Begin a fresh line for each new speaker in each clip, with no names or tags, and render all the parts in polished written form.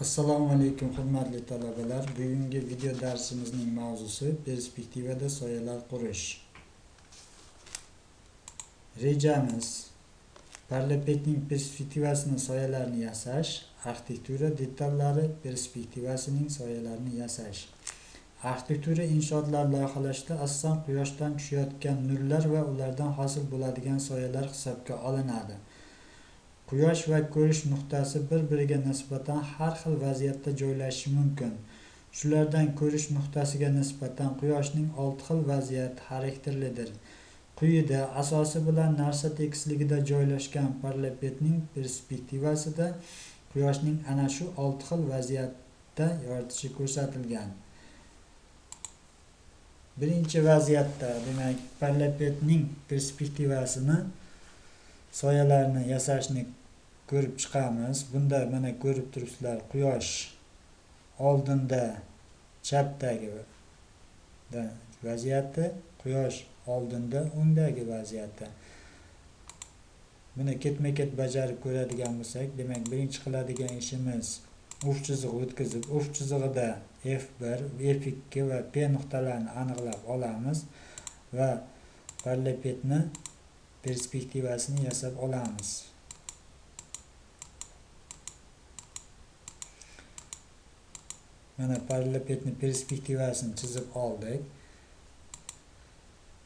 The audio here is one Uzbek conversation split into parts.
Assalomu alaykum hurmatli talabalar. Bugungi video darsimizning mavzusi perspektivada soyalar qurish. Rejamiz parallelpetning perspektivasini soyalarini yasash, arxitektura detallari perspektivasining soyalarini yasash. Arxitektura inshootlar loyihalashda asosan quyoshdan tushayotgan nurlar va ulardan hosil bo'ladigan soyalar hisobga olinadi. Quyosh va ko'rish nuqtasi bir-biriga nisbatan har xil vaziyatda joylashishi mumkin. Shulardan ko'rish nuqtasiga nisbatan quyoshning 6 xil vaziyati xarakterlidir. Quyida asosi bilan narsa tekisligida joylashgan parallelpetning perspektivasida quyoshning ana shu 6 xil vaziyatda yoritishi ko'rsatilgan. Birinchi vaziyatda, demak, parallelpetning perspektivasini soyalarni yasashni ko'rib chiqamiz. Bunda mana ko'rib turibsizlar, quyosh oldinda chapdagi vaziyati, quyosh oldinda o'ngdagi vaziyati. Buni ketma-ket bajarib ko'radigan bo'lsak, demak, birinchi qiladigan ishimiz ufq chizig'i o'tkazib, ufq chizig'ida F1, F2 va P nuqtalarini aniqlab olamiz va parallelpetni perspektivasini yasab olamiz. Mana parallelpetni perspektivasini chizib oldik.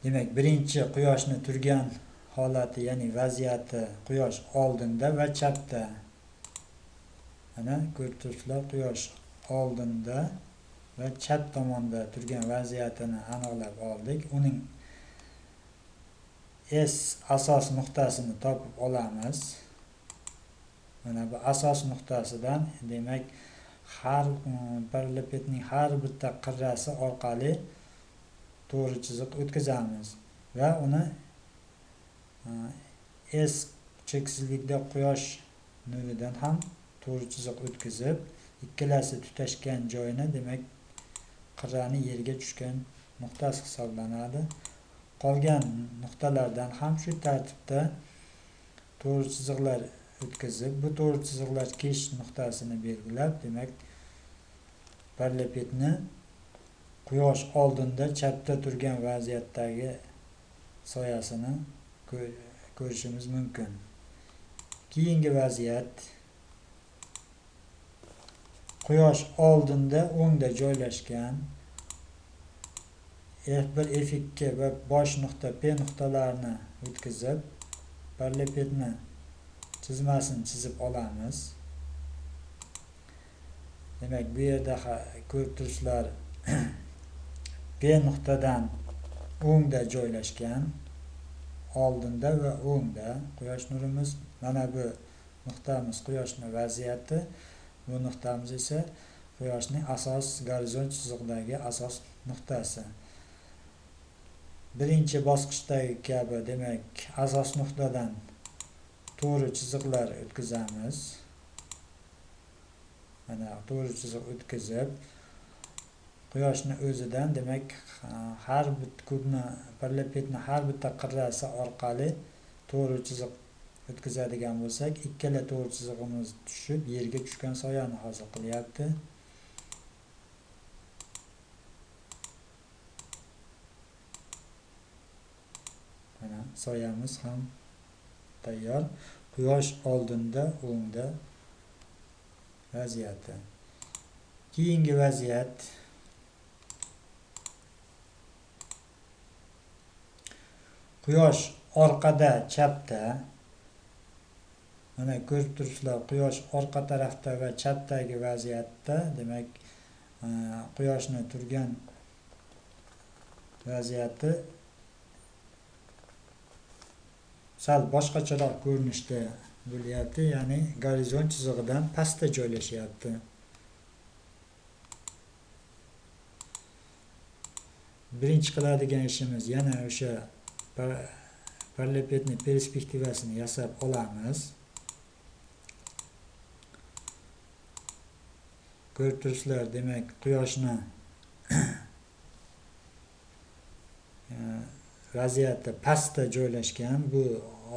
Demak, birinchi quyoshni turgan holati, ya'ni vaziyati quyosh oldinda va chapda. Mana ko'rib turibsizlar, quyosh oldinda va chap tomonda turgan vaziyatini aniqlab oldik. Uning S asos nuqtasini topib olamiz. Mana bu asos nuqtasidan, demak, parallelpetning har bitta qirrasi orqali to'g'ri chiziq o'tkazamiz va uni S cheksizlikda quyosh nuridan ham to'g'ri chiziq o'tkazib, ikkalasi tutashgan joyini, demak, qirrani yerga tushgan nuqtasi hisoblanadi. Qolgan nuqtalardan ham shu tartibda to'g'ri chiziqlar o'tkazib, bu to'g'ri chiziqlar keshish nuqtasini belgilab, demak, parallelpetni quyosh oldinda chapda turgan vaziyatdagi soyasini ko'rishimiz mumkin. Keyingi vaziyat quyosh oldinda o'ngda joylashgan F1, F2 va bosh nuqta P nuqtalarini o'tkazib, parallelpetni chizmasini chizib olamiz. Demak, bu yerda ko'rib turibsizlar, P nuqtadan o'ngda joylashgan, oldinda va o'ngda quyosh nurimiz. Mana bu nuqtamiz quyoshning vaziyati, bu nuqtamiz esa quyoshning asos gorizont chiziqdagi asos nuqtasi. Birinchi bosqichdagi kabi, demak, asos nuqtadan to'g'ri chiziqlar o'tkazamiz. Mana to'g'ri chiziq o'tkazib, quyoshni o'zidan, demak, har bitta kubni parallelpetni har bitta qirrasi orqali to'g'ri chiziq o'tkazadigan bo'lsak, ikkala to'g'ri chizig'imiz tushib yerga tushgan soyani hosil qilyapti. Mana soyamiz ham tayyor. Quyosh oldinda, o'ngda vaziyati. Keyingi vaziyat quyosh orqada chapda. Mana ko'rib turibsizlar, quyosh orqa tarafda va chapdagi vaziyatda, demak, quyoshni turgan vaziyati sal boshqacharoq ko'rinishda bo'lyapti, ya'ni gorizont chizig'idan pastda joylashyapti. Birinchi qiladigan ishimiz yana o'sha parallelpetni perspektivasini yasab olamiz. Ko'rib turibsizlar, demak, quyoshni vaziyati pastda joylashgan. Bu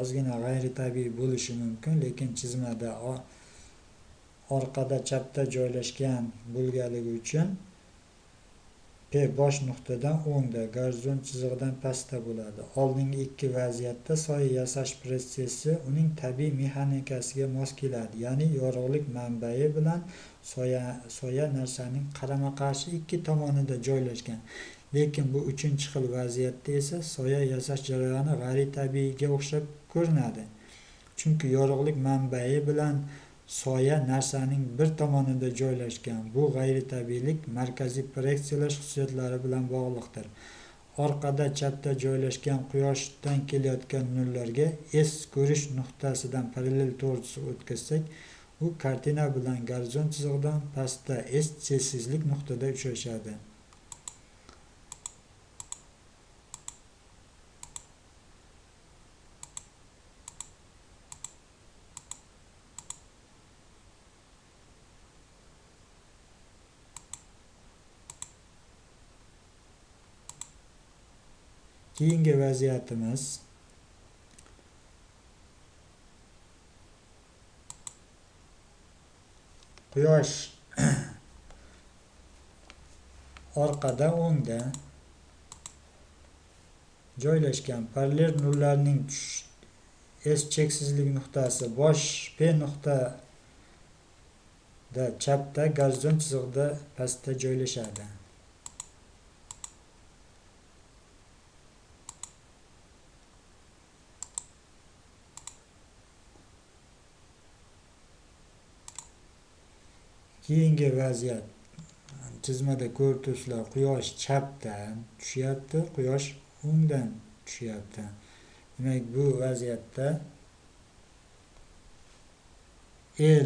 ozgina g'ayritabiiy bo'lishi mumkin, lekin chizmada orqada chapda joylashgan bo'lganligi uchun P bosh nuqtadan o'ngda, gorizont chizig'idan pastda bo'ladi. Oldingi ikki vaziyatda soya yasash protsessi uning tabiiy mexanikasiga mos keladi. Ya'ni yorug'lik manbai bilan soya narsaning qarama-qarshi ikki tomonida joylashgan. Lekin bu uchinchi xil vaziyatda esa soya yasash jarayoni g'ayritabiiyga o'xshab ko'rinadi. Chunki yorug'lik manbai bilan soya narsaning bir tomonida joylashgan. Bu g'ayritabiiylik markaziy proyeksiyalash xususiyatlari bilan bog'liqdir. Orqada chapda joylashgan quyoshdan kelayotgan nurlarga S ko'rish nuqtasidan parallel to'g'ri o'tkazsak, u kartina bilan gorizont chizig'idan pastda S cheksizlik nuqtada uchrashadi. Keyingi vaziyatimiz quyosh orqada o'ngda joylashgan parallel nurlarning S cheksizlik nuqtasi bosh P nuqtada chapda gorizont chizig'ida pastda joylashadi. Keyingi vaziyat chizmada ko'rib turibsizlar, quyosh chapdan tushyapti, quyosh o'ngdan tushyapti. Demak, bu vaziyatda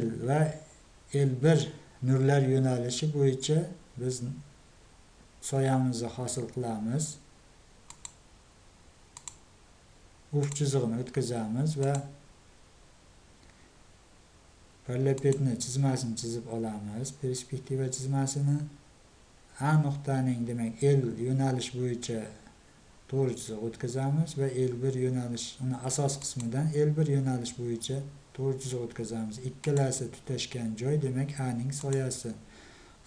L va L1 nurlar yo'nalishi bo'yicha biz soyamizni hosil qilamiz. Ufq chizig'ini o'tkazamiz va parallelpetni chizmasini chizib olamiz. Perspektiva chizmasini A nuqtaning, demak, L yo'nalish bo'yicha to'g'ri chiziq o'tkazamiz va L1 yo'nalish, uni asos qismidan L1 yo'nalish bo'yicha to'g'ri chiziq o'tkazamiz. Ikkalasi tutashgan joy, demak, A ning soyasi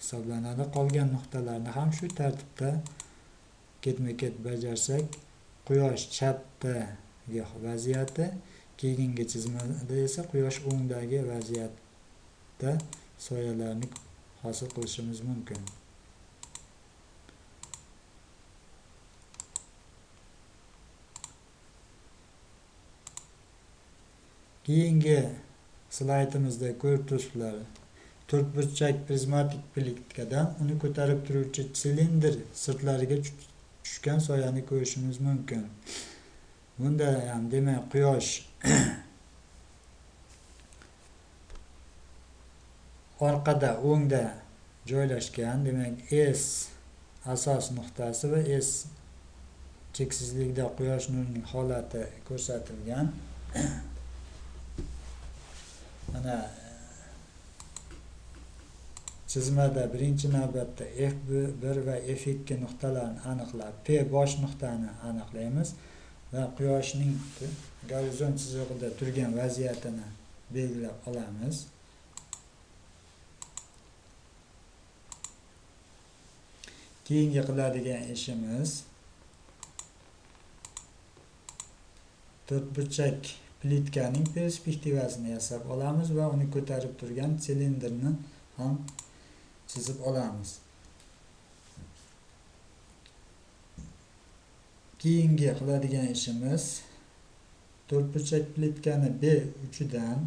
hisoblanadi. Qolgan nuqtalarni ham shu tartibda ketma-ket bajarsak, quyosh chapdagi vaziyati, keyingi chizmada esa quyosh o'ngdagi vaziyatda soyalarni hosil qilishimiz mumkin. Keyingi slaydimizda ko'rib turibsizlar, to'rtburchak prizmatik pletkadan uni ko'tarib turuvchi silindr sirtlariga tushgan soyani ko'rishimiz mumkin. Bunda ham demak quyosh orqada o'ngda joylashgan, demak S asos nuqtasi va S cheksizlikda quyosh nurining holati ko'rsatilgan. Mana chizmada birinchi navbatda F1 va F2 nuqtalarini aniqlab, P bosh nuqtani aniqlaymiz va quyoshning gorizont chizig'ida turgan vaziyatini belgilab olamiz. Keyingi qiladigan ishimiz to'rtburchak pletkaning perspektivasini yasab olamiz va uni ko'tarib turgan silindrni ham chizib olamiz. Keyingi qiladigan ishimiz to'rtburchak pletkani B uchidan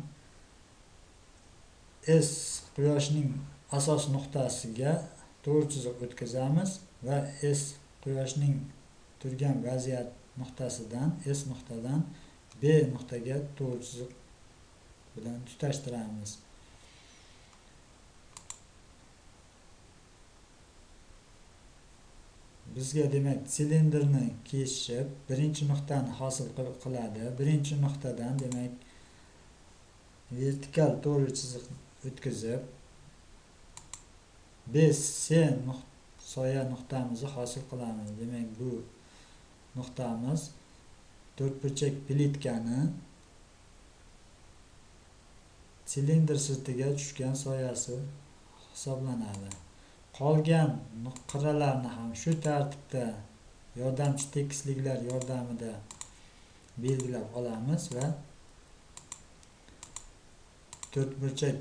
S quyoshning asos nuqtasiga to'g'ri chiziq o'tkazamiz va S quyoshning turgan vaziyat nuqtasidan S nuqtadan B nuqtaga to'g'ri chiziq bilan tutashtiramiz. Bizga demak silindrni kesishib birinchi nuqtani hosil qiladi. Birinchi nuqtadan demak vertikal to'g'ri chiziq o'tkazib biz soya nuqtamizni hosil qilamiz. Demak, bu nuqtamiz to'rtburchak pletkani silindr sirtiga tushgan soyasi hisoblanadi. Qolgan nuqtalarni ham shu tartibda yordamchi tekisliklar yordamida belgilab olamiz va to'rtburchak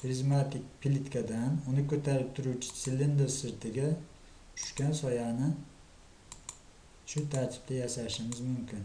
prizmatik plitkadan uni ko'tarib turuvchi silindr sirtiga tushgan soyani shu tartibda yasashimiz mumkin.